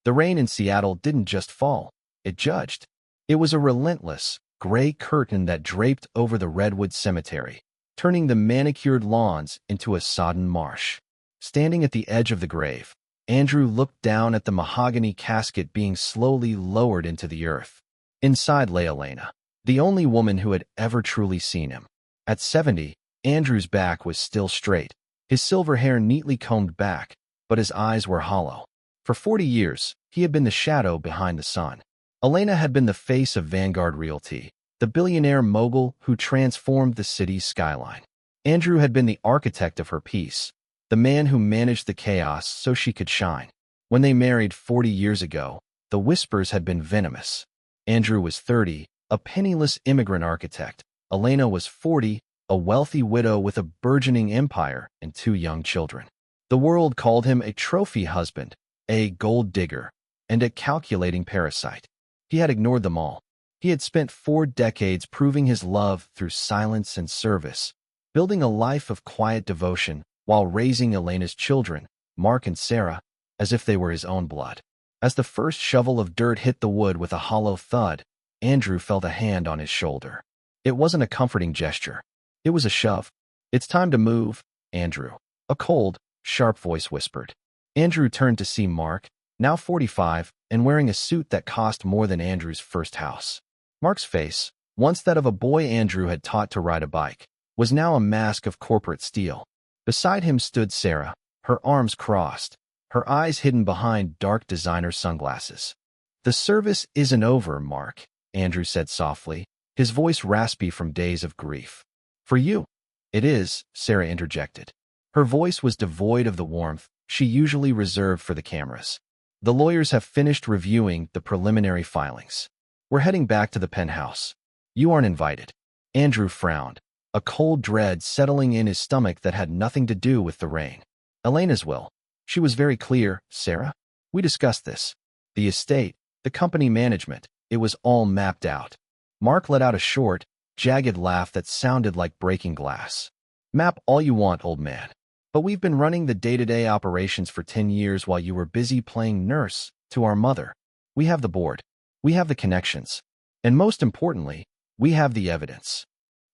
The rain in Seattle didn't just fall, it judged. It was a relentless, gray curtain that draped over the redwood cemetery, turning the manicured lawns into a sodden marsh. Standing at the edge of the grave, Andrew looked down at the mahogany casket being slowly lowered into the earth. Inside lay Elena, the only woman who had ever truly seen him. At 70, Andrew's back was still straight, his silver hair neatly combed back, but his eyes were hollow. For 40 years, he had been the shadow behind the sun. Elena had been the face of Vanguard Realty, the billionaire mogul who transformed the city's skyline. Andrew had been the architect of her peace, the man who managed the chaos so she could shine. When they married 40 years ago, the whispers had been venomous. Andrew was 30, a penniless immigrant architect. Elena was 40, a wealthy widow with a burgeoning empire and 2 young children. The world called him a trophy husband, a gold digger, and a calculating parasite. He had ignored them all. He had spent 4 decades proving his love through silence and service, building a life of quiet devotion while raising Elena's children, Mark and Sarah, as if they were his own blood. As the first shovel of dirt hit the wood with a hollow thud, Andrew felt a hand on his shoulder. It wasn't a comforting gesture. It was a shove. "It's time to move, Andrew," a cold, sharp voice whispered. Andrew turned to see Mark, now 45, and wearing a suit that cost more than Andrew's first house. Mark's face, once that of a boy Andrew had taught to ride a bike, was now a mask of corporate steel. Beside him stood Sarah, her arms crossed, her eyes hidden behind dark designer sunglasses. "The service isn't over, Mark," Andrew said softly, his voice raspy from days of grief. "For you." "It is," Sarah interjected. Her voice was devoid of the warmth she usually reserved for the cameras. "The lawyers have finished reviewing the preliminary filings. We're heading back to the penthouse. You aren't invited." Andrew frowned, a cold dread settling in his stomach that had nothing to do with the rain. "Elena's will. She was very clear, Sarah. We discussed this. The estate, the company management, it was all mapped out." Mark let out a short, jagged laugh that sounded like breaking glass. "Map all you want, old man. But we've been running the day-to-day operations for 10 years while you were busy playing nurse to our mother. We have the board. We have the connections. And most importantly, we have the evidence."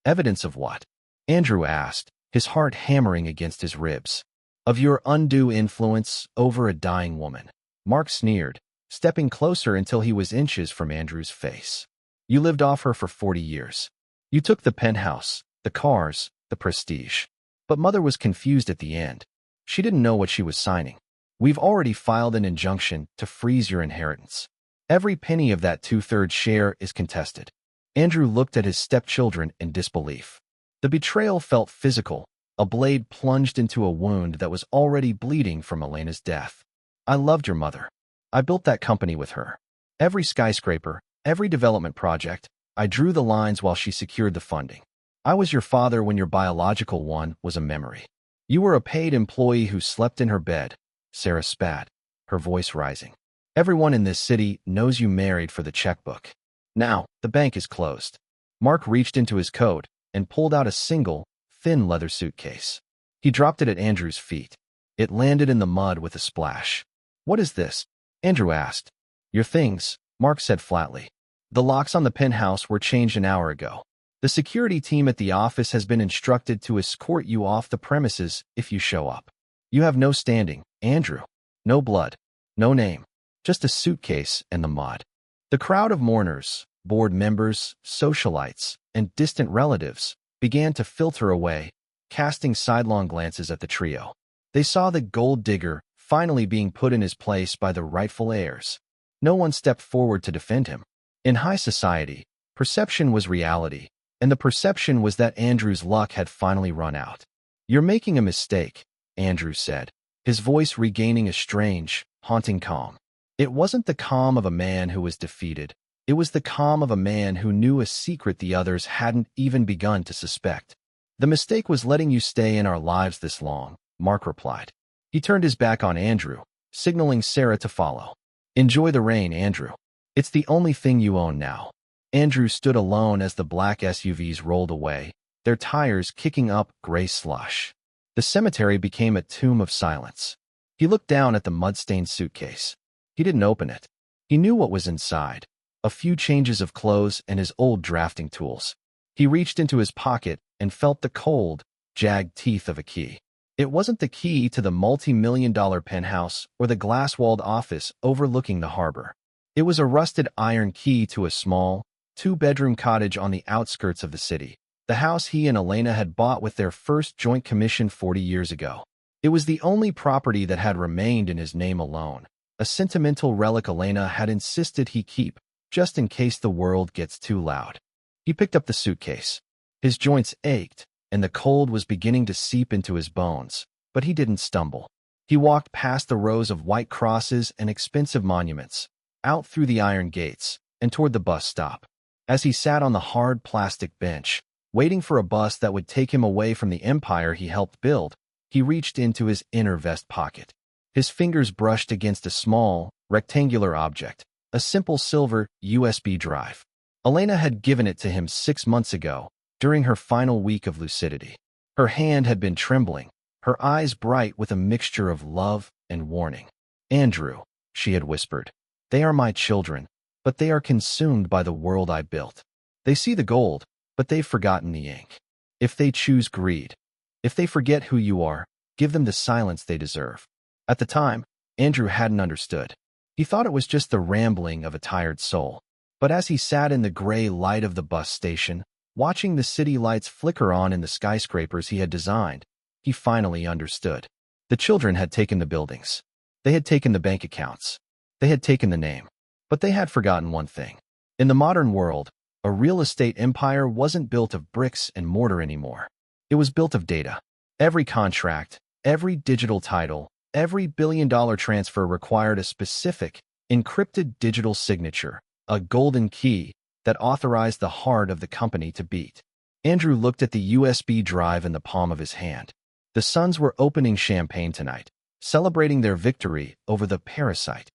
"Evidence of what?" Andrew asked, his heart hammering against his ribs. "Of your undue influence over a dying woman," Mark sneered, stepping closer until he was inches from Andrew's face. "You lived off her for 40 years. You took the penthouse, the cars, the prestige. But Mother was confused at the end. She didn't know what she was signing. We've already filed an injunction to freeze your inheritance. Every penny of that 2/3 share is contested." Andrew looked at his stepchildren in disbelief. The betrayal felt physical, a blade plunged into a wound that was already bleeding from Elena's death. "I loved your mother. I built that company with her. Every skyscraper, every development project, I drew the lines while she secured the funding. I was your father when your biological one was a memory. You were a paid employee who slept in her bed." Sarah spat, her voice rising. "Everyone in this city knows you married for the checkbook. Now, the bank is closed." Mark reached into his coat and pulled out a single, thin leather suitcase. He dropped it at Andrew's feet. It landed in the mud with a splash. "What is this?" Andrew asked. "Your things," Mark said flatly. "The locks on the penthouse were changed an hour ago. The security team at the office has been instructed to escort you off the premises if you show up. You have no standing, Andrew. No blood. No name. Just a suitcase and the mud." The crowd of mourners, board members, socialites, and distant relatives began to filter away, casting sidelong glances at the trio. They saw the gold digger finally being put in his place by the rightful heirs. No one stepped forward to defend him. In high society, perception was reality, and the perception was that Andrew's luck had finally run out. "You're making a mistake," Andrew said, his voice regaining a strange, haunting calm. It wasn't the calm of a man who was defeated. It was the calm of a man who knew a secret the others hadn't even begun to suspect. "The mistake was letting you stay in our lives this long," Mark replied. He turned his back on Andrew, signaling Sarah to follow. "Enjoy the rain, Andrew. It's the only thing you own now." Andrew stood alone as the black SUVs rolled away, their tires kicking up gray slush. The cemetery became a tomb of silence. He looked down at the mud-stained suitcase. He didn't open it. He knew what was inside. A few changes of clothes and his old drafting tools. He reached into his pocket and felt the cold, jagged teeth of a key. It wasn't the key to the multi-million-dollar penthouse or the glass-walled office overlooking the harbor. It was a rusted iron key to a small, two-bedroom cottage on the outskirts of the city, the house he and Elena had bought with their first joint commission 40 years ago. It was the only property that had remained in his name alone, a sentimental relic Elena had insisted he keep, just in case the world gets too loud. He picked up the suitcase. His joints ached, and the cold was beginning to seep into his bones, but he didn't stumble. He walked past the rows of white crosses and expensive monuments, out through the iron gates, and toward the bus stop. As he sat on the hard plastic bench, waiting for a bus that would take him away from the empire he helped build, he reached into his inner vest pocket. His fingers brushed against a small, rectangular object, a simple silver USB drive. Elena had given it to him 6 months ago, during her final week of lucidity. Her hand had been trembling, her eyes bright with a mixture of love and warning. "Andrew," she had whispered, "they are my children, but they are consumed by the world I built. They see the gold, but they've forgotten the ink. If they choose greed, if they forget who you are, give them the silence they deserve." At the time, Andrew hadn't understood. He thought it was just the rambling of a tired soul. But as he sat in the gray light of the bus station, watching the city lights flicker on in the skyscrapers he had designed, he finally understood. The children had taken the buildings. They had taken the bank accounts. They had taken the name. But they had forgotten one thing. In the modern world, a real estate empire wasn't built of bricks and mortar anymore. It was built of data. Every contract, every digital title, every billion-dollar transfer required a specific, encrypted digital signature, a golden key that authorized the heart of the company to beat. Andrew looked at the USB drive in the palm of his hand. The Suns were opening champagne tonight, celebrating their victory over the parasite.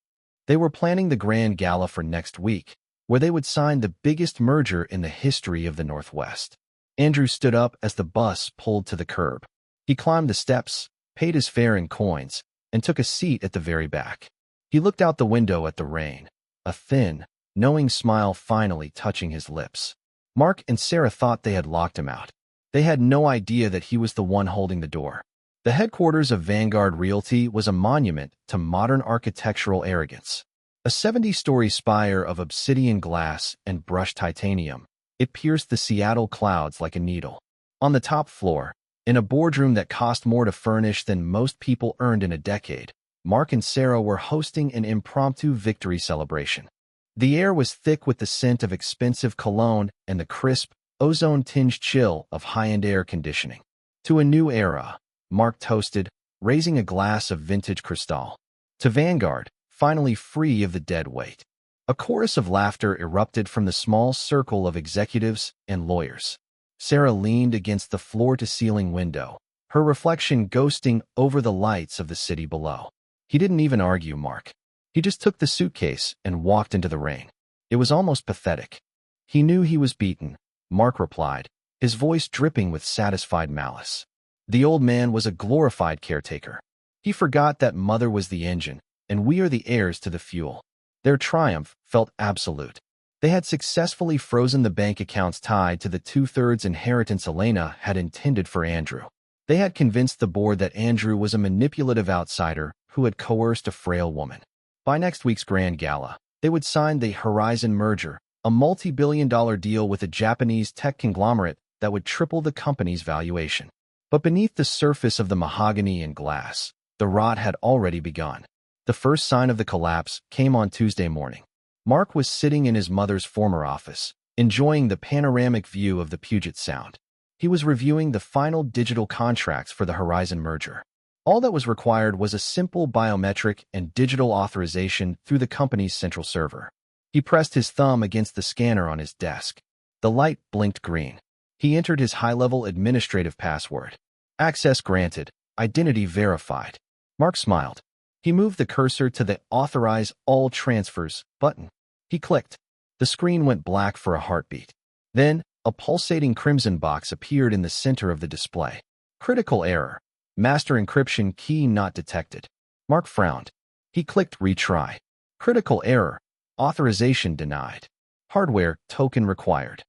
They were planning the grand gala for next week, where they would sign the biggest merger in the history of the Northwest. Andrew stood up as the bus pulled to the curb. He climbed the steps, paid his fare in coins, and took a seat at the very back. He looked out the window at the rain, a thin, knowing smile finally touching his lips. Mark and Sarah thought they had locked him out. They had no idea that he was the one holding the door. The headquarters of Vanguard Realty was a monument to modern architectural arrogance. A 70-story spire of obsidian glass and brushed titanium, it pierced the Seattle clouds like a needle. On the top floor, in a boardroom that cost more to furnish than most people earned in a decade, Mark and Sarah were hosting an impromptu victory celebration. The air was thick with the scent of expensive cologne and the crisp, ozone-tinged chill of high-end air conditioning. "To a new era," Mark toasted, raising a glass of vintage Cristal. "To Vanguard, finally free of the dead weight." A chorus of laughter erupted from the small circle of executives and lawyers. Sarah leaned against the floor-to-ceiling window, her reflection ghosting over the lights of the city below. He didn't even argue Mark. He just took the suitcase and walked into the rain. It was almost pathetic. "He knew he was beaten," Mark replied, his voice dripping with satisfied malice. The old man was a glorified caretaker. He forgot that mother was the engine, and we are the heirs to the fuel. Their triumph felt absolute. They had successfully frozen the bank accounts tied to the two-thirds inheritance Elena had intended for Andrew. They had convinced the board that Andrew was a manipulative outsider who had coerced a frail woman. By next week's grand gala, they would sign the Horizon merger, a multi-billion-dollar deal with a Japanese tech conglomerate that would triple the company's valuation. But beneath the surface of the mahogany and glass, the rot had already begun. The first sign of the collapse came on Tuesday morning. Mark was sitting in his mother's former office, enjoying the panoramic view of the Puget Sound. He was reviewing the final digital contracts for the Horizon merger. All that was required was a simple biometric and digital authorization through the company's central server. He pressed his thumb against the scanner on his desk. The light blinked green. He entered his high-level administrative password. "Access granted. Identity verified." Mark smiled. He moved the cursor to the Authorize All Transfers button. He clicked. The screen went black for a heartbeat. Then, a pulsating crimson box appeared in the center of the display. "Critical error. Master encryption key not detected." Mark frowned. He clicked Retry. Critical error. Authorization denied. Hardware token required.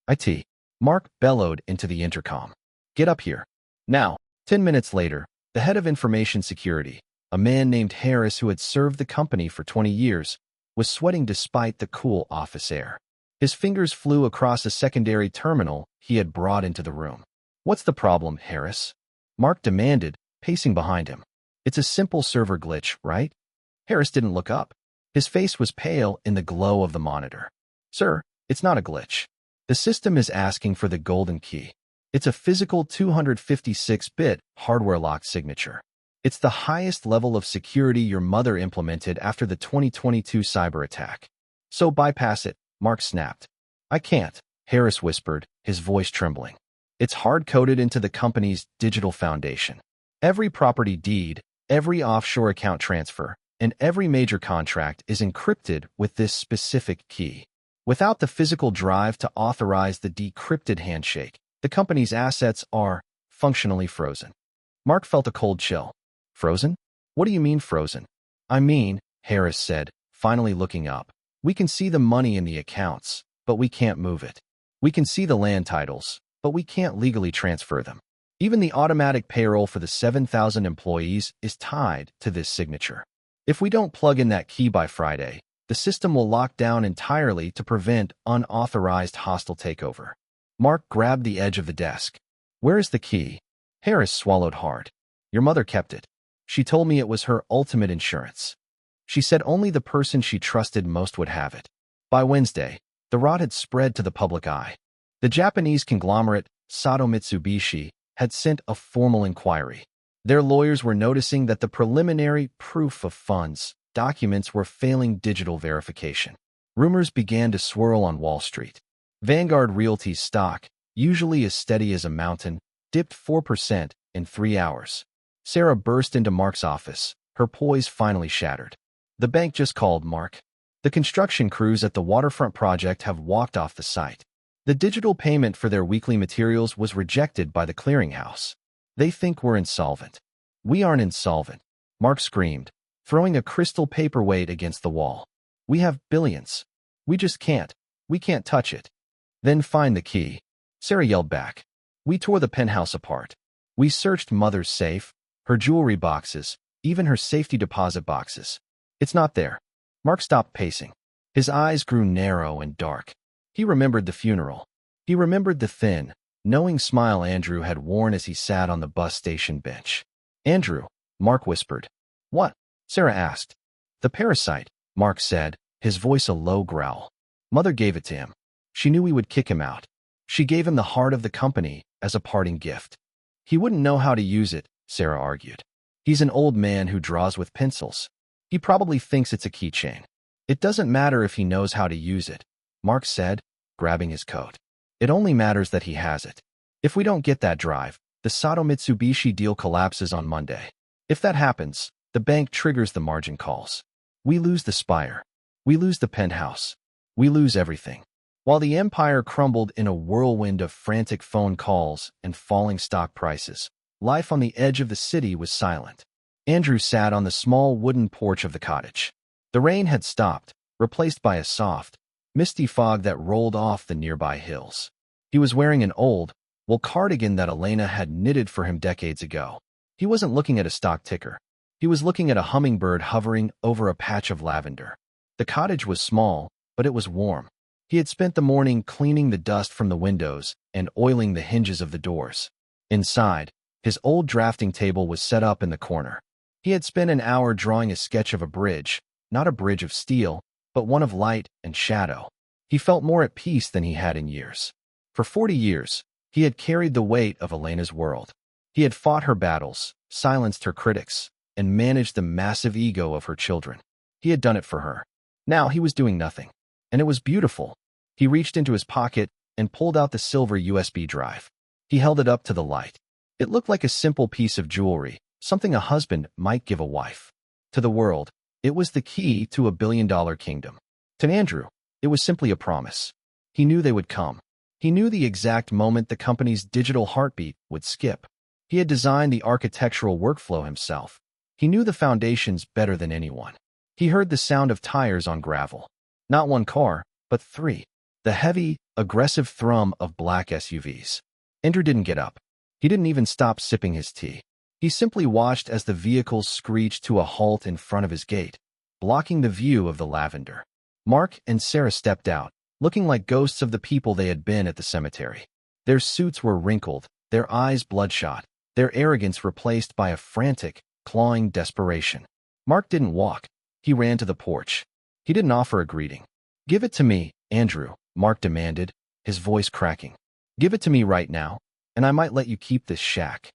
IT. Mark bellowed into the intercom. Get up here. Now. 10 minutes later, the head of information security, a man named Harris who had served the company for 20 years, was sweating despite the cool office air. His fingers flew across a secondary terminal he had brought into the room. What's the problem, Harris? Mark demanded, pacing behind him. It's a simple server glitch, right? Harris didn't look up. His face was pale in the glow of the monitor. Sir, it's not a glitch. The system is asking for the golden key. It's a physical 256-bit hardware-locked signature. It's the highest level of security your mother implemented after the 2022 cyber attack. So bypass it, Mark snapped. I can't, Harris whispered, his voice trembling. It's hard-coded into the company's digital foundation. Every property deed, every offshore account transfer, and every major contract is encrypted with this specific key. Without the physical drive to authorize the decrypted handshake, the company's assets are functionally frozen. Mark felt a cold chill. Frozen? What do you mean frozen? I mean, Harris said, finally looking up. We can see the money in the accounts, but we can't move it. We can see the land titles, but we can't legally transfer them. Even the automatic payroll for the 7,000 employees is tied to this signature. If we don't plug in that key by Friday, the system will lock down entirely to prevent unauthorized hostile takeover. Mark grabbed the edge of the desk. Where is the key? Harris swallowed hard. Your mother kept it. She told me it was her ultimate insurance. She said only the person she trusted most would have it. By Wednesday, the rot had spread to the public eye. The Japanese conglomerate, Sato Mitsubishi, had sent a formal inquiry. Their lawyers were noticing that the preliminary proof of funds documents were failing digital verification. Rumors began to swirl on Wall Street. Vanguard Realty's stock, usually as steady as a mountain, dipped 4% in 3 hours. Sarah burst into Mark's office, her poise finally shattered. The bank just called, Mark. The construction crews at the waterfront project have walked off the site. The digital payment for their weekly materials was rejected by the clearinghouse. They think we're insolvent. We aren't insolvent, Mark screamed, throwing a crystal paperweight against the wall. We have billions. We just can't. We can't touch it. Then find the key. Sarah yelled back. We tore the penthouse apart. We searched Mother's safe, her jewelry boxes, even her safety deposit boxes. It's not there. Mark stopped pacing. His eyes grew narrow and dark. He remembered the funeral. He remembered the thin, knowing smile Andrew had worn as he sat on the bus station bench. Andrew, Mark whispered. What? Sarah asked. The parasite, Mark said, his voice a low growl. Mother gave it to him. She knew we would kick him out. She gave him the heart of the company as a parting gift. He wouldn't know how to use it, Sarah argued. He's an old man who draws with pencils. He probably thinks it's a keychain. It doesn't matter if he knows how to use it, Mark said, grabbing his coat. It only matters that he has it. If we don't get that drive, the Sato Mitsubishi deal collapses on Monday. If that happens, the bank triggers the margin calls. We lose the spire. We lose the penthouse. We lose everything. While the empire crumbled in a whirlwind of frantic phone calls and falling stock prices, life on the edge of the city was silent. Andrew sat on the small wooden porch of the cottage. The rain had stopped, replaced by a soft, misty fog that rolled off the nearby hills. He was wearing an old, wool cardigan that Elena had knitted for him decades ago. He wasn't looking at a stock ticker. He was looking at a hummingbird hovering over a patch of lavender. The cottage was small, but it was warm. He had spent the morning cleaning the dust from the windows and oiling the hinges of the doors. Inside, his old drafting table was set up in the corner. He had spent an hour drawing a sketch of a bridge, not a bridge of steel, but one of light and shadow. He felt more at peace than he had in years. For 40 years, he had carried the weight of Elena's world. He had fought her battles, silenced her critics, and managed the massive ego of her children. He had done it for her. Now he was doing nothing. And it was beautiful. He reached into his pocket and pulled out the silver USB drive. He held it up to the light. It looked like a simple piece of jewelry, something a husband might give a wife. To the world, it was the key to a billion-dollar kingdom. To Andrew, it was simply a promise. He knew they would come. He knew the exact moment the company's digital heartbeat would skip. He had designed the architectural workflow himself. He knew the foundations better than anyone. He heard the sound of tires on gravel. Not one car, but three. The heavy, aggressive thrum of black SUVs. Andrew didn't get up. He didn't even stop sipping his tea. He simply watched as the vehicles screeched to a halt in front of his gate, blocking the view of the lavender. Mark and Sarah stepped out, looking like ghosts of the people they had been at the cemetery. Their suits were wrinkled, their eyes bloodshot, their arrogance replaced by a frantic, clawing desperation. Mark didn't walk. He ran to the porch. He didn't offer a greeting. "Give it to me, Andrew," Mark demanded, his voice cracking. "Give it to me right now, and I might let you keep this shack."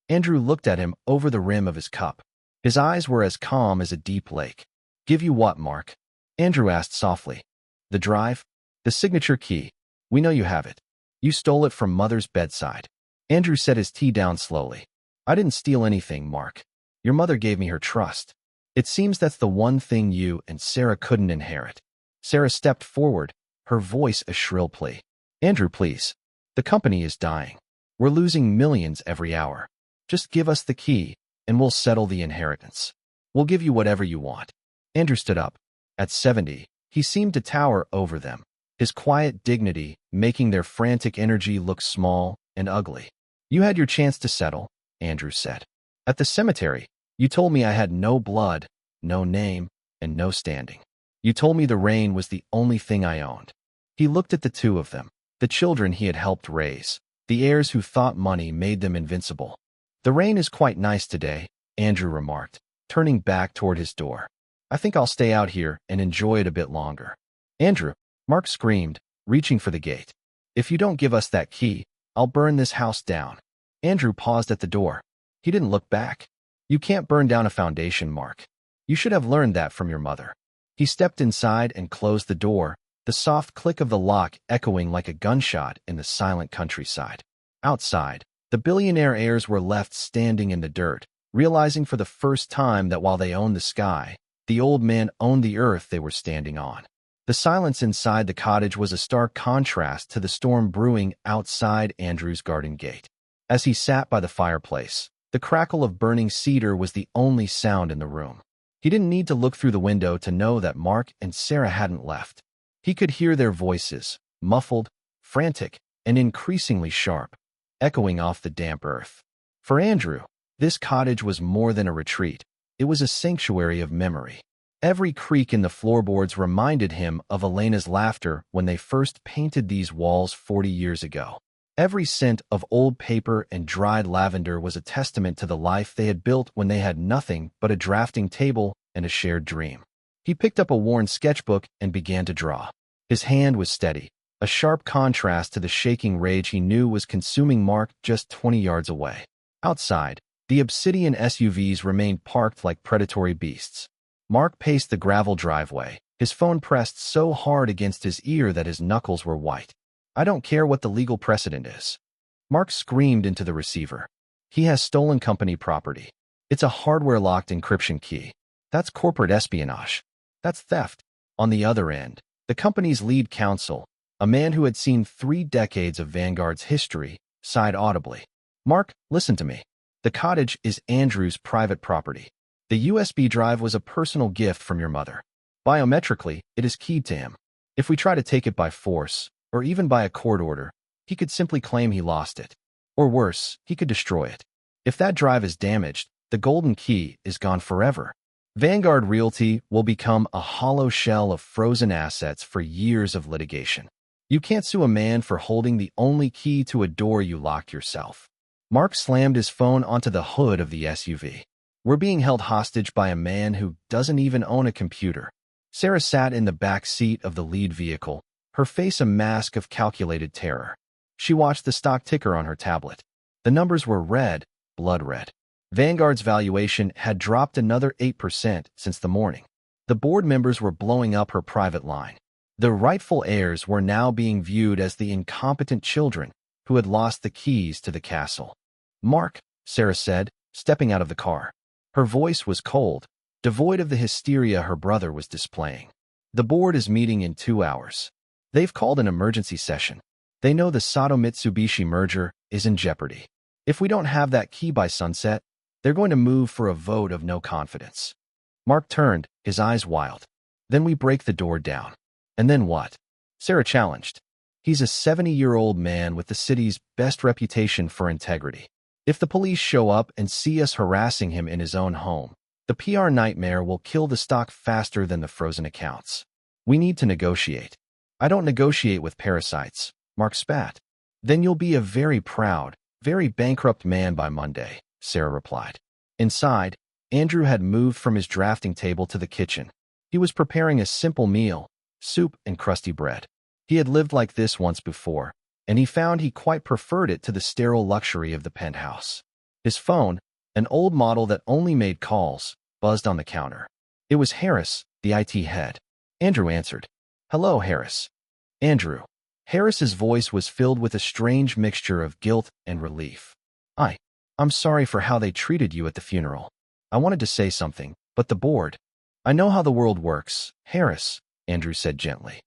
Andrew looked at him over the rim of his cup. His eyes were as calm as a deep lake. "Give you what, Mark?" Andrew asked softly. "The drive? The signature key. We know you have it. You stole it from Mother's bedside." Andrew set his tea down slowly. "I didn't steal anything, Mark. Your mother gave me her trust. It seems that's the one thing you and Sarah couldn't inherit." Sarah stepped forward, her voice a shrill plea. "Andrew, please. The company is dying. We're losing millions every hour. Just give us the key, and we'll settle the inheritance. We'll give you whatever you want." Andrew stood up. At 70, he seemed to tower over them, his quiet dignity making their frantic energy look small and ugly. "You had your chance to settle," Andrew said. "At the cemetery, you told me I had no blood, no name, and no standing. You told me the rain was the only thing I owned." He looked at the two of them, the children he had helped raise, the heirs who thought money made them invincible. "The rain is quite nice today," Andrew remarked, turning back toward his door. "I think I'll stay out here and enjoy it a bit longer." "Andrew," Mark screamed, reaching for the gate. "If you don't give us that key, I'll burn this house down." Andrew paused at the door. He didn't look back. "You can't burn down a foundation, Mark. You should have learned that from your mother." He stepped inside and closed the door, the soft click of the lock echoing like a gunshot in the silent countryside. Outside, the billionaire heirs were left standing in the dirt, realizing for the first time that while they owned the sky, the old man owned the earth they were standing on. The silence inside the cottage was a stark contrast to the storm brewing outside Andrew's garden gate. As he sat by the fireplace, the crackle of burning cedar was the only sound in the room. He didn't need to look through the window to know that Mark and Sarah hadn't left. He could hear their voices, muffled, frantic, and increasingly sharp, echoing off the damp earth. For Andrew, this cottage was more than a retreat. It was a sanctuary of memory. Every creak in the floorboards reminded him of Elena's laughter when they first painted these walls 40 years ago. Every scent of old paper and dried lavender was a testament to the life they had built when they had nothing but a drafting table and a shared dream. He picked up a worn sketchbook and began to draw. His hand was steady, a sharp contrast to the shaking rage he knew was consuming Mark just 20 yards away. Outside, the obsidian SUVs remained parked like predatory beasts. Mark paced the gravel driveway, his phone pressed so hard against his ear that his knuckles were white. "I don't care what the legal precedent is." Mark screamed into the receiver. "He has stolen company property. It's a hardware-locked encryption key. That's corporate espionage. That's theft." On the other end, the company's lead counsel, a man who had seen 3 decades of Vanguard's history, sighed audibly. "Mark, listen to me. The cottage is Andrew's private property. The USB drive was a personal gift from your mother. Biometrically, it is keyed to him. If we try to take it by force, or even by a court order, he could simply claim he lost it. Or worse, he could destroy it. If that drive is damaged, the golden key is gone forever. Vanguard Realty will become a hollow shell of frozen assets for years of litigation. You can't sue a man for holding the only key to a door you locked yourself." Mark slammed his phone onto the hood of the SUV. "We're being held hostage by a man who doesn't even own a computer." Sarah sat in the back seat of the lead vehicle, her face a mask of calculated terror. She watched the stock ticker on her tablet. The numbers were red, blood red. Vanguard's valuation had dropped another 8% since the morning. The board members were blowing up her private line. The rightful heirs were now being viewed as the incompetent children who had lost the keys to the castle. "Mark," Sarah said, stepping out of the car. Her voice was cold, devoid of the hysteria her brother was displaying. "The board is meeting in 2 hours. They've called an emergency session. They know the Sato-Mitsubishi merger is in jeopardy. If we don't have that key by sunset, they're going to move for a vote of no confidence." Mark turned, his eyes wild. Then we break the door down. And then what? Sarah challenged. He's a 70-year-old man with the city's best reputation for integrity. If the police show up and see us harassing him in his own home, the PR nightmare will kill the stock faster than the frozen accounts. We need to negotiate. I don't negotiate with parasites, Mark spat. Then you'll be a very proud, very bankrupt man by Monday, Sarah replied. Inside, Andrew had moved from his drafting table to the kitchen. He was preparing a simple meal, soup and crusty bread. He had lived like this once before, and he found he quite preferred it to the sterile luxury of the penthouse. His phone, an old model that only made calls, buzzed on the counter. It was Harris, the IT head. Andrew answered. Hello, Harris. Andrew. Harris's voice was filled with a strange mixture of guilt and relief. I'm sorry for how they treated you at the funeral. I wanted to say something, but the board. I know how the world works, Harris, Andrew said gently.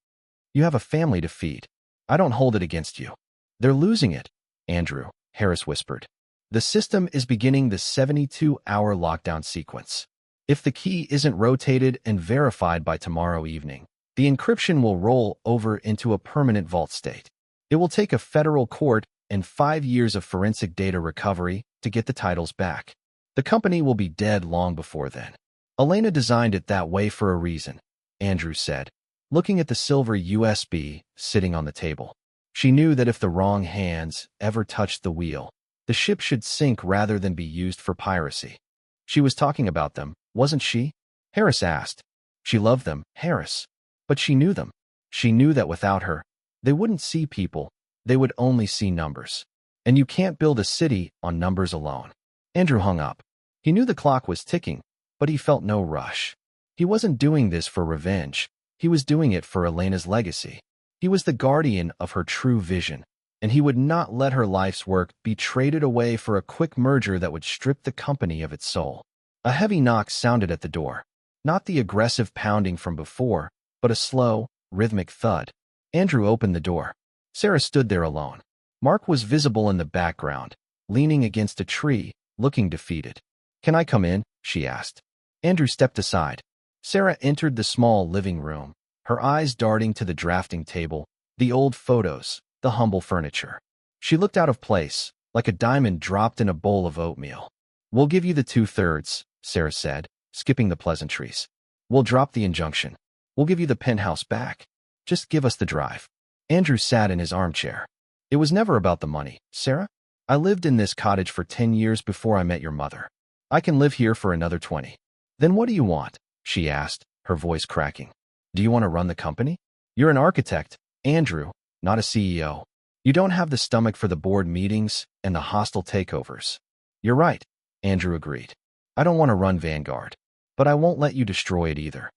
You have a family to feed. I don't hold it against you. They're losing it, Andrew, Harris whispered. The system is beginning the 72-hour lockdown sequence. If the key isn't rotated and verified by tomorrow evening, the encryption will roll over into a permanent vault state. It will take a federal court and 5 years of forensic data recovery to get the titles back. The company will be dead long before then. Elena designed it that way for a reason, Andrew said, looking at the silver USB sitting on the table. She knew that if the wrong hands ever touched the wheel, the ship should sink rather than be used for piracy. She was talking about them, wasn't she? Harris asked. She loved them, Harris. But she knew them. She knew that without her, they wouldn't see people, they would only see numbers. And you can't build a city on numbers alone. Andrew hung up. He knew the clock was ticking, but he felt no rush. He wasn't doing this for revenge. He was doing it for Elena's legacy. He was the guardian of her true vision, and he would not let her life's work be traded away for a quick merger that would strip the company of its soul. A heavy knock sounded at the door. Not the aggressive pounding from before, but a slow, rhythmic thud. Andrew opened the door. Sarah stood there alone. Mark was visible in the background, leaning against a tree, looking defeated. Can I come in? She asked. Andrew stepped aside. Sarah entered the small living room, her eyes darting to the drafting table, the old photos, the humble furniture. She looked out of place, like a diamond dropped in a bowl of oatmeal. We'll give you the 2/3, Sarah said, skipping the pleasantries. We'll drop the injunction. We'll give you the penthouse back. Just give us the drive. Andrew sat in his armchair. It was never about the money, Sarah. I lived in this cottage for 10 years before I met your mother. I can live here for another 20. Then what do you want? She asked, her voice cracking. Do you want to run the company? You're an architect, Andrew, not a CEO. You don't have the stomach for the board meetings and the hostile takeovers. You're right, Andrew agreed. I don't want to run Vanguard, but I won't let you destroy it either.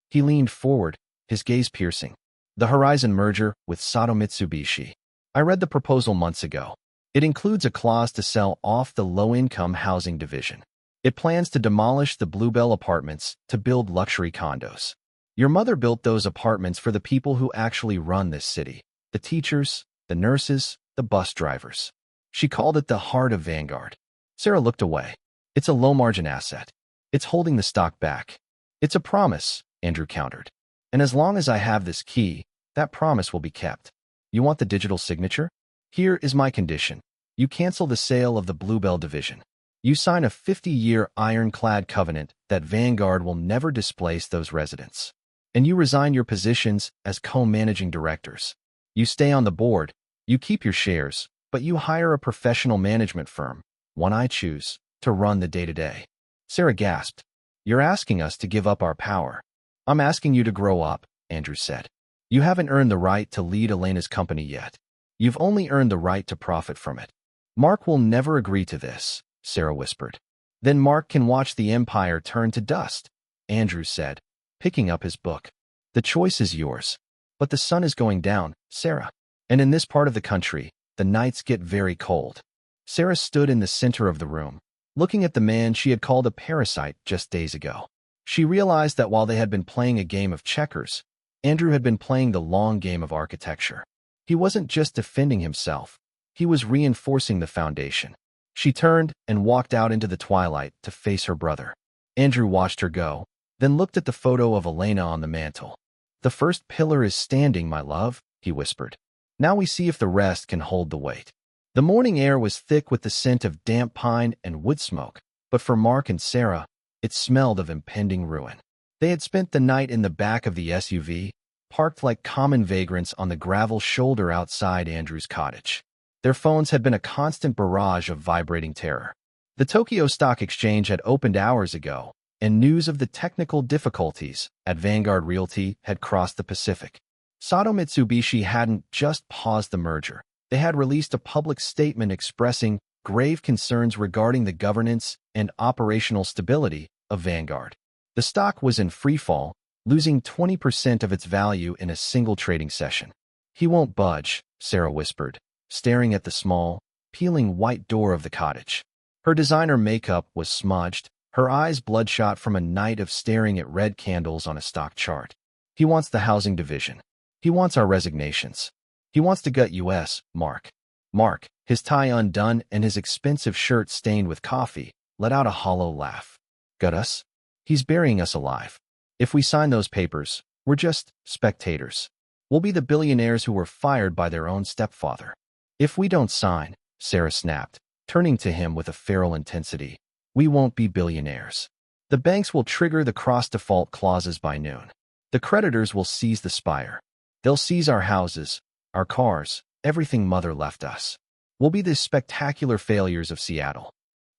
He leaned forward, his gaze piercing. The Horizon merger with Sato Mitsubishi. I read the proposal months ago. It includes a clause to sell off the low-income housing division. It plans to demolish the Bluebell apartments to build luxury condos. Your mother built those apartments for the people who actually run this city. The teachers, the nurses, the bus drivers. She called it the heart of Vanguard. Sarah looked away. It's a low-margin asset. It's holding the stock back. It's a promise, Andrew countered. And as long as I have this key, that promise will be kept. You want the digital signature? Here is my condition. You cancel the sale of the Bluebell division. You sign a 50-year ironclad covenant that Vanguard will never displace those residents. And you resign your positions as co-managing directors. You stay on the board, you keep your shares, but you hire a professional management firm, one I choose, to run the day-to-day. Sarah gasped. You're asking us to give up our power. I'm asking you to grow up, Andrew said. You haven't earned the right to lead Elena's company yet. You've only earned the right to profit from it. Mark will never agree to this, Sarah whispered. Then Mark can watch the empire turn to dust, Andrew said, picking up his book. The choice is yours. But the sun is going down, Sarah. And in this part of the country, the nights get very cold. Sarah stood in the center of the room, looking at the man she had called a parasite just days ago. She realized that while they had been playing a game of checkers, Andrew had been playing the long game of architecture. He wasn't just defending himself. He was reinforcing the foundation. She turned and walked out into the twilight to face her brother. Andrew watched her go, then looked at the photo of Elena on the mantel. "The first pillar is standing, my love," he whispered. "Now we see if the rest can hold the weight." The morning air was thick with the scent of damp pine and wood smoke, but for Mark and Sarah, it smelled of impending ruin. They had spent the night in the back of the SUV, parked like common vagrants on the gravel shoulder outside Andrew's cottage. Their phones had been a constant barrage of vibrating terror. The Tokyo Stock Exchange had opened hours ago, and news of the technical difficulties at Vanguard Realty had crossed the Pacific. Sato Mitsubishi hadn't just paused the merger. They had released a public statement expressing grave concerns regarding the governance and operational stability of Vanguard. The stock was in freefall, losing 20% of its value in a single trading session. "He won't budge," Sarah whispered, staring at the small, peeling white door of the cottage. Her designer makeup was smudged, her eyes bloodshot from a night of staring at red candles on a stock chart. "He wants the housing division. He wants our resignations. He wants to gut us, Mark." Mark, his tie undone and his expensive shirt stained with coffee, let out a hollow laugh. "Gut us? He's burying us alive. If we sign those papers, we're just spectators. We'll be the billionaires who were fired by their own stepfather." "If we don't sign," Sarah snapped, turning to him with a feral intensity, "we won't be billionaires. The banks will trigger the cross-default clauses by noon. The creditors will seize the spire. They'll seize our houses, our cars, everything Mother left us. We'll be the spectacular failures of Seattle.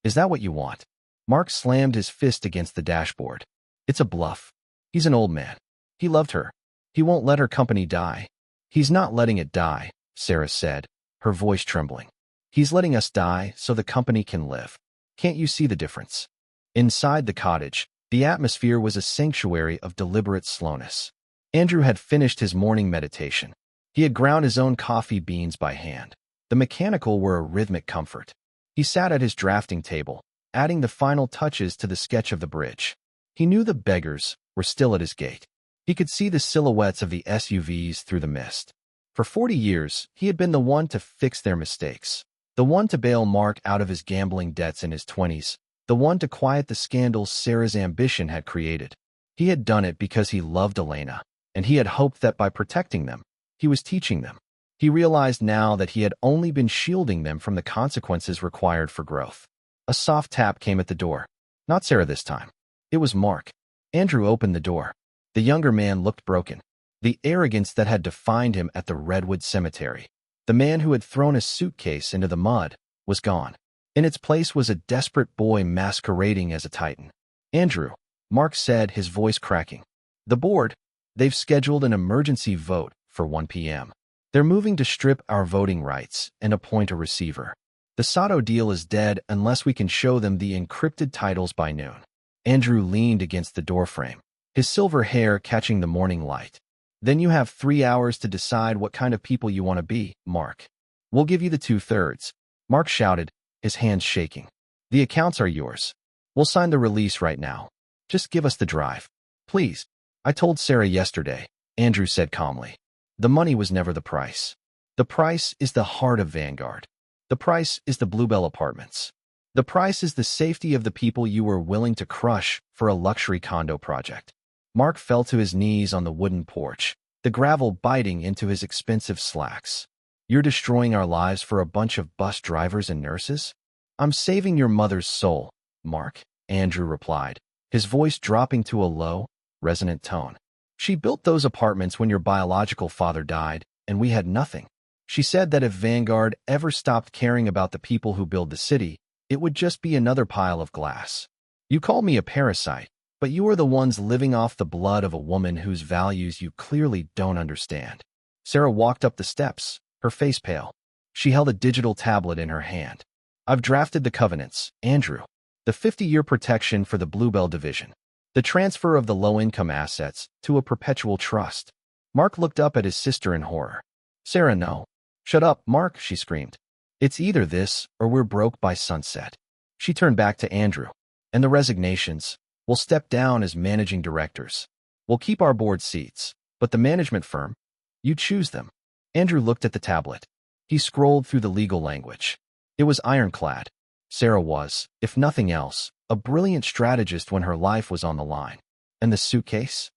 Is that what you want?" Mark slammed his fist against the dashboard. "It's a bluff. He's an old man. He loved her. He won't let her company die." "He's not letting it die," Sarah said, her voice trembling. "He's letting us die so the company can live. Can't you see the difference?" Inside the cottage, the atmosphere was a sanctuary of deliberate slowness. Andrew had finished his morning meditation. He had ground his own coffee beans by hand. The mechanical were a rhythmic comfort. He sat at his drafting table, adding the final touches to the sketch of the bridge. He knew the beggars were still at his gate. He could see the silhouettes of the SUVs through the mist. For 40 years, he had been the one to fix their mistakes, the one to bail Mark out of his gambling debts in his 20s, the one to quiet the scandals Sarah's ambition had created. He had done it because he loved Elena, and he had hoped that by protecting them, he was teaching them. He realized now that he had only been shielding them from the consequences required for growth. A soft tap came at the door. Not Sarah this time. It was Mark. Andrew opened the door. The younger man looked broken. The arrogance that had defined him at the Redwood Cemetery, the man who had thrown a suitcase into the mud, was gone. In its place was a desperate boy masquerading as a titan. "Andrew," Mark said, his voice cracking. "The board, they've scheduled an emergency vote for 1 p.m. They're moving to strip our voting rights and appoint a receiver. The Sato deal is dead unless we can show them the encrypted titles by noon." Andrew leaned against the doorframe, his silver hair catching the morning light. "Then you have 3 hours to decide what kind of people you want to be, Mark. We'll give you the 2/3. Mark shouted, his hands shaking. "The accounts are yours. We'll sign the release right now. Just give us the drive. Please." "I told Sarah yesterday," Andrew said calmly. "The money was never the price. The price is the heart of Vanguard. The price is the Bluebell Apartments. The price is the safety of the people you were willing to crush for a luxury condo project." Mark fell to his knees on the wooden porch, the gravel biting into his expensive slacks. "You're destroying our lives for a bunch of bus drivers and nurses?" "I'm saving your mother's soul, Mark," Andrew replied, his voice dropping to a low, resonant tone. "She built those apartments when your biological father died, and we had nothing. She said that if Vanguard ever stopped caring about the people who build the city, it would just be another pile of glass. You call me a parasite, but you are the ones living off the blood of a woman whose values you clearly don't understand." Sarah walked up the steps, her face pale. She held a digital tablet in her hand. "I've drafted the covenants, Andrew. The 50-year protection for the Bluebell division. The transfer of the low-income assets to a perpetual trust." Mark looked up at his sister in horror. "Sarah, no." "Shut up, Mark," she screamed. "It's either this or we're broke by sunset." She turned back to Andrew. "And the resignations. We'll step down as managing directors. We'll keep our board seats, but the management firm, you choose them." Andrew looked at the tablet. He scrolled through the legal language. It was ironclad. Sarah was, if nothing else, a brilliant strategist when her life was on the line. And the suitcase?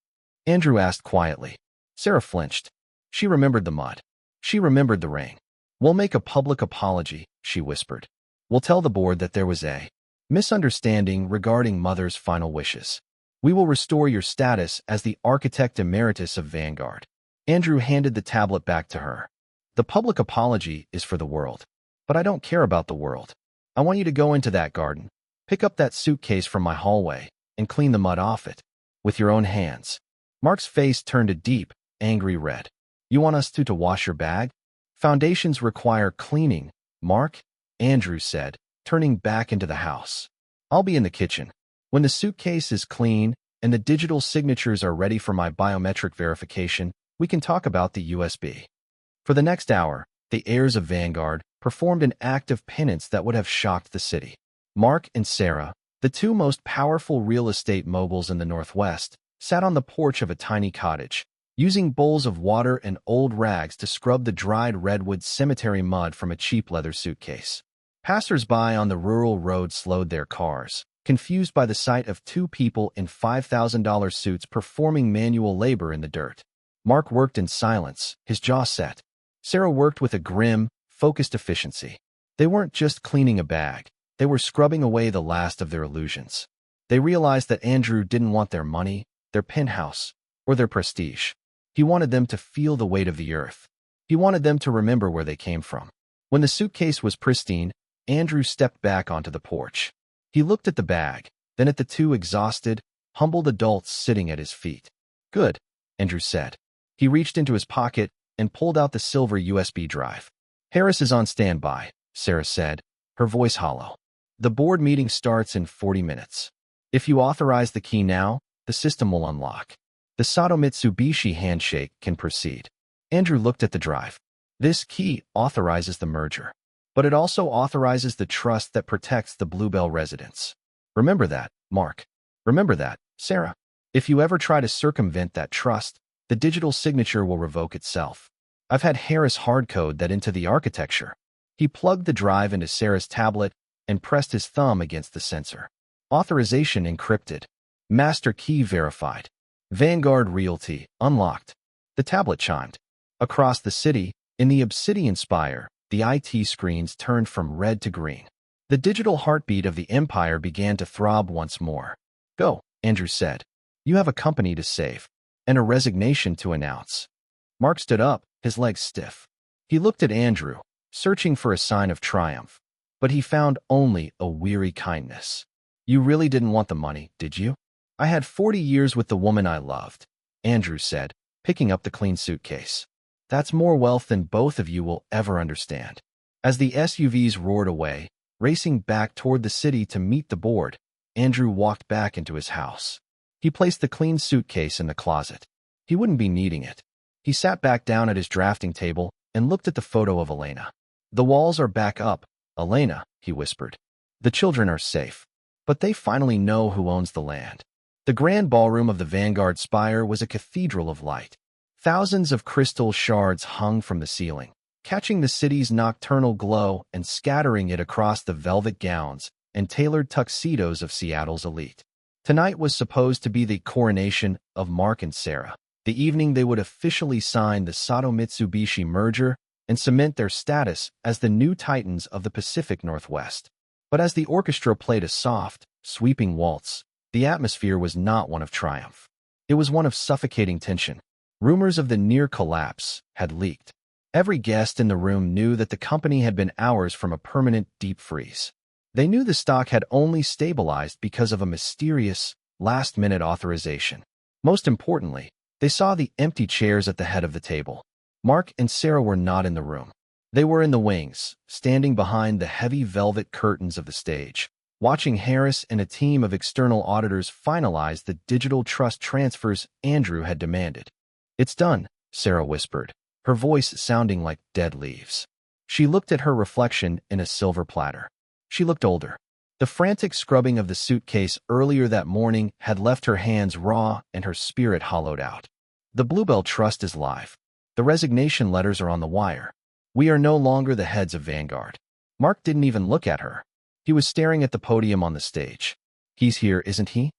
Andrew asked quietly. Sarah flinched. She remembered the mud. She remembered the ring. We'll make a public apology, she whispered. We'll tell the board that there was a misunderstanding regarding Mother's final wishes. We will restore your status as the architect emeritus of Vanguard. Andrew handed the tablet back to her. The public apology is for the world. But I don't care about the world. I want you to go into that garden, pick up that suitcase from my hallway, and clean the mud off it. With your own hands. Mark's face turned a deep, angry red. You want us to wash your bag? Foundations require cleaning, Mark, Andrew said, turning back into the house. I'll be in the kitchen. When the suitcase is clean and the digital signatures are ready for my biometric verification, we can talk about the USB. For the next hour, the heirs of Vanguard performed an act of penance that would have shocked the city. Mark and Sarah, the two most powerful real estate moguls in the Northwest, sat on the porch of a tiny cottage, using bowls of water and old rags to scrub the dried redwood cemetery mud from a cheap leather suitcase. Passers-by on the rural road slowed their cars, confused by the sight of two people in $5,000 suits performing manual labor in the dirt. Mark worked in silence, his jaw set. Sarah worked with a grim, focused efficiency. They weren't just cleaning a bag. They were scrubbing away the last of their illusions. They realized that Andrew didn't want their money, their penthouse, or their prestige. He wanted them to feel the weight of the earth. He wanted them to remember where they came from. When the suitcase was pristine, Andrew stepped back onto the porch. He looked at the bag, then at the two exhausted, humbled adults sitting at his feet. Good, Andrew said. He reached into his pocket and pulled out the silver USB drive. Harris is on standby, Sarah said, her voice hollow. The board meeting starts in 40 minutes. If you authorize the key now, the system will unlock. The Sato Mitsubishi handshake can proceed. Andrew looked at the drive. This key authorizes the merger, but it also authorizes the trust that protects the Bluebell residents. Remember that, Mark. Remember that, Sarah. If you ever try to circumvent that trust, the digital signature will revoke itself. I've had Harris hardcode that into the architecture. He plugged the drive into Sarah's tablet and pressed his thumb against the sensor. Authorization encrypted. Master key verified. Vanguard Realty unlocked. The tablet chimed. Across the city, in the Obsidian Spire, the IT screens turned from red to green. The digital heartbeat of the empire began to throb once more. Go, Andrew said. You have a company to save, and a resignation to announce. Mark stood up, his legs stiff. He looked at Andrew, searching for a sign of triumph. But he found only a weary kindness. You really didn't want the money, did you? I had 40 years with the woman I loved, Andrew said, picking up the clean suitcase. That's more wealth than both of you will ever understand. As the SUVs roared away, racing back toward the city to meet the board, Andrew walked back into his house. He placed the clean suitcase in the closet. He wouldn't be needing it. He sat back down at his drafting table and looked at the photo of Elena. The walls are back up, Elena, he whispered. The children are safe. But they finally know who owns the land. The grand ballroom of the Vanguard Spire was a cathedral of light. Thousands of crystal shards hung from the ceiling, catching the city's nocturnal glow and scattering it across the velvet gowns and tailored tuxedos of Seattle's elite. Tonight was supposed to be the coronation of Mark and Sarah, the evening they would officially sign the Sato Mitsubishi merger and cement their status as the new titans of the Pacific Northwest. But as the orchestra played a soft, sweeping waltz, the atmosphere was not one of triumph. It was one of suffocating tension. Rumors of the near collapse had leaked. Every guest in the room knew that the company had been hours from a permanent deep freeze. They knew the stock had only stabilized because of a mysterious, last-minute authorization. Most importantly, they saw the empty chairs at the head of the table. Mark and Sarah were not in the room. They were in the wings, standing behind the heavy velvet curtains of the stage, watching Harris and a team of external auditors finalize the digital trust transfers Andrew had demanded. It's done, Sarah whispered, her voice sounding like dead leaves. She looked at her reflection in a silver platter. She looked older. The frantic scrubbing of the suitcase earlier that morning had left her hands raw and her spirit hollowed out. The Bluebell Trust is live. The resignation letters are on the wire. We are no longer the heads of Vanguard. Mark didn't even look at her. He was staring at the podium on the stage. He's here, isn't he?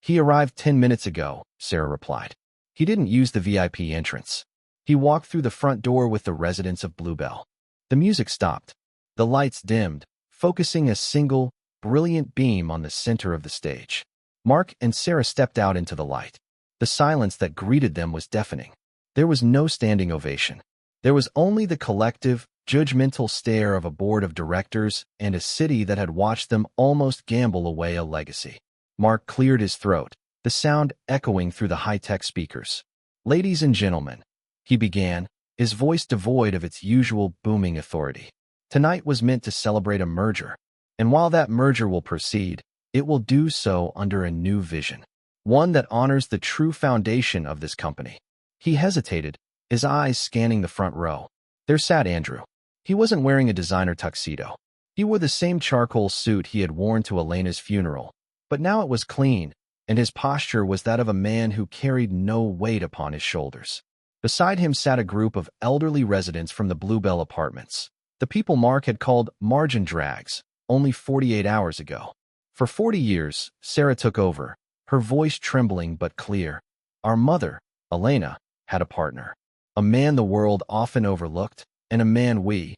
He arrived 10 minutes ago, Sarah replied. He didn't use the VIP entrance. He walked through the front door with the residents of Bluebell. The music stopped. The lights dimmed, focusing a single, brilliant beam on the center of the stage. Mark and Sarah stepped out into the light. The silence that greeted them was deafening. There was no standing ovation. There was only the collective, judgmental stare of a board of directors and a city that had watched them almost gamble away a legacy. Mark cleared his throat, the sound echoing through the high-tech speakers. "Ladies and gentlemen," he began, his voice devoid of its usual booming authority. "Tonight was meant to celebrate a merger, and while that merger will proceed, it will do so under a new vision, one that honors the true foundation of this company." He hesitated, his eyes scanning the front row. There sat Andrew. He wasn't wearing a designer tuxedo. He wore the same charcoal suit he had worn to Elena's funeral, but now it was clean, and his posture was that of a man who carried no weight upon his shoulders. Beside him sat a group of elderly residents from the Bluebell apartments, the people Mark had called margin drags only 48 hours ago. For 40 years, Sarah took over, her voice trembling but clear. Our mother, Elena, had a partner, a man the world often overlooked, and a man we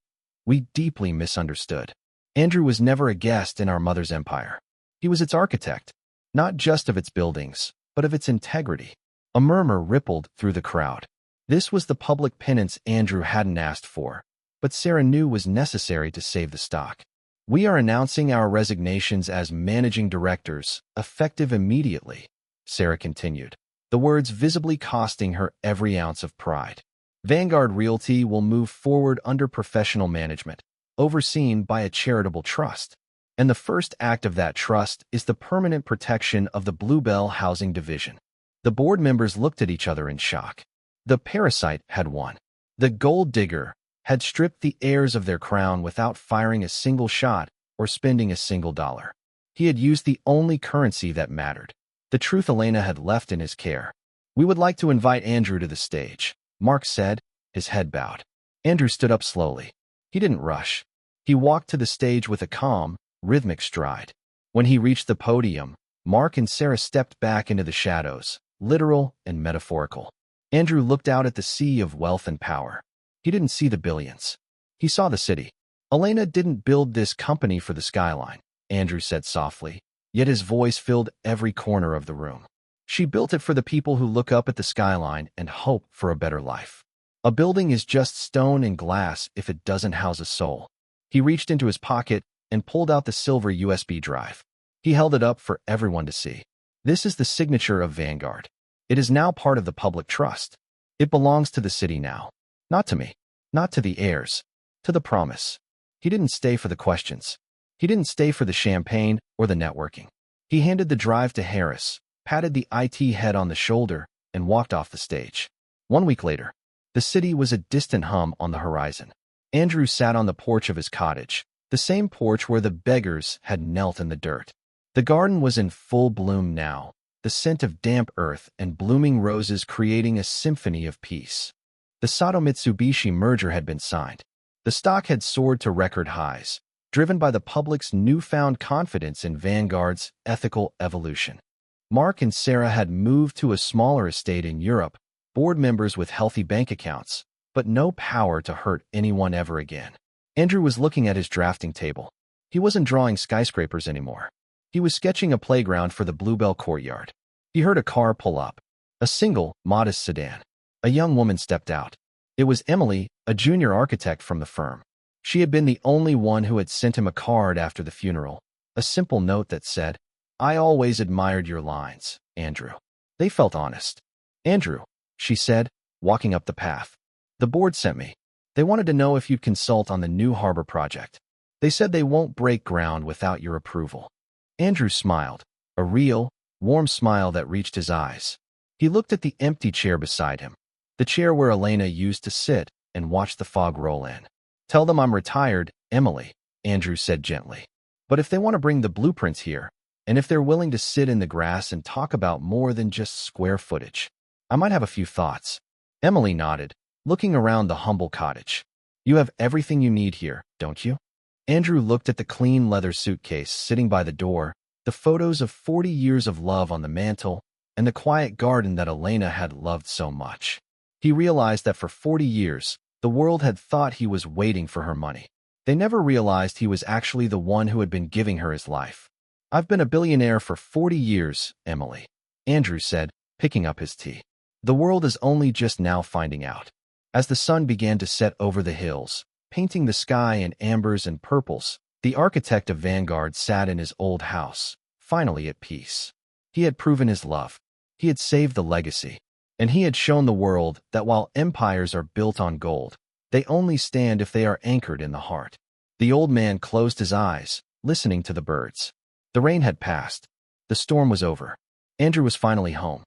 deeply misunderstood. Andrew was never a guest in our mother's empire. He was its architect, not just of its buildings, but of its integrity. A murmur rippled through the crowd. This was the public penance Andrew hadn't asked for, but Sarah knew was necessary to save the stock. "We are announcing our resignations as managing directors, effective immediately," Sarah continued, the words visibly costing her every ounce of pride. "Vanguard Realty will move forward under professional management, overseen by a charitable trust. And the first act of that trust is the permanent protection of the Bluebell Housing Division." The board members looked at each other in shock. The parasite had won. The gold digger had stripped the heirs of their crown without firing a single shot or spending a single dollar. He had used the only currency that mattered, the truth Elena had left in his care. "We would like to invite Andrew to the stage," Mark said, his head bowed. Andrew stood up slowly. He didn't rush. He walked to the stage with a calm, rhythmic stride. When he reached the podium, Mark and Sarah stepped back into the shadows, literal and metaphorical. Andrew looked out at the sea of wealth and power. He didn't see the billions. He saw the city. "Elena didn't build this company for the skyline," Andrew said softly, yet his voice filled every corner of the room. "She built it for the people who look up at the skyline and hope for a better life. A building is just stone and glass if it doesn't house a soul." He reached into his pocket and pulled out the silver USB drive. He held it up for everyone to see. "This is the signature of Vanguard. It is now part of the public trust. It belongs to the city now. Not to me. Not to the heirs. To the promise." He didn't stay for the questions. He didn't stay for the champagne or the networking. He handed the drive to Harris, patted the IT head on the shoulder, and walked off the stage. 1 week later, the city was a distant hum on the horizon. Andrew sat on the porch of his cottage, the same porch where the beggars had knelt in the dirt. The garden was in full bloom now, the scent of damp earth and blooming roses creating a symphony of peace. The Sato Mitsubishi merger had been signed. The stock had soared to record highs, driven by the public's newfound confidence in Vanguard's ethical evolution. Mark and Sarah had moved to a smaller estate in Europe, board members with healthy bank accounts, but no power to hurt anyone ever again. Andrew was looking at his drafting table. He wasn't drawing skyscrapers anymore. He was sketching a playground for the Bluebell courtyard. He heard a car pull up. A single, modest sedan. A young woman stepped out. It was Emily, a junior architect from the firm. She had been the only one who had sent him a card after the funeral, a simple note that said, "I always admired your lines, Andrew." They felt honest. "Andrew," she said, walking up the path. "The board sent me. They wanted to know if you'd consult on the new harbor project. They said they won't break ground without your approval." Andrew smiled, a real, warm smile that reached his eyes. He looked at the empty chair beside him, the chair where Elena used to sit and watch the fog roll in. "Tell them I'm retired, Emily," Andrew said gently. "But if they want to bring the blueprints here, and if they're willing to sit in the grass and talk about more than just square footage, I might have a few thoughts." Emily nodded, looking around the humble cottage. "You have everything you need here, don't you?" Andrew looked at the clean leather suitcase sitting by the door, the photos of 40 years of love on the mantel, and the quiet garden that Elena had loved so much. He realized that for 40 years, the world had thought he was waiting for her money. They never realized he was actually the one who had been giving her his life. "I've been a billionaire for 40 years, Emily," Andrew said, picking up his tea. "The world is only just now finding out." As the sun began to set over the hills, painting the sky in ambers and purples, the architect of Vanguard sat in his old house, finally at peace. He had proven his love. He had saved the legacy. And he had shown the world that while empires are built on gold, they only stand if they are anchored in the heart. The old man closed his eyes, listening to the birds. The rain had passed. The storm was over. Andrew was finally home.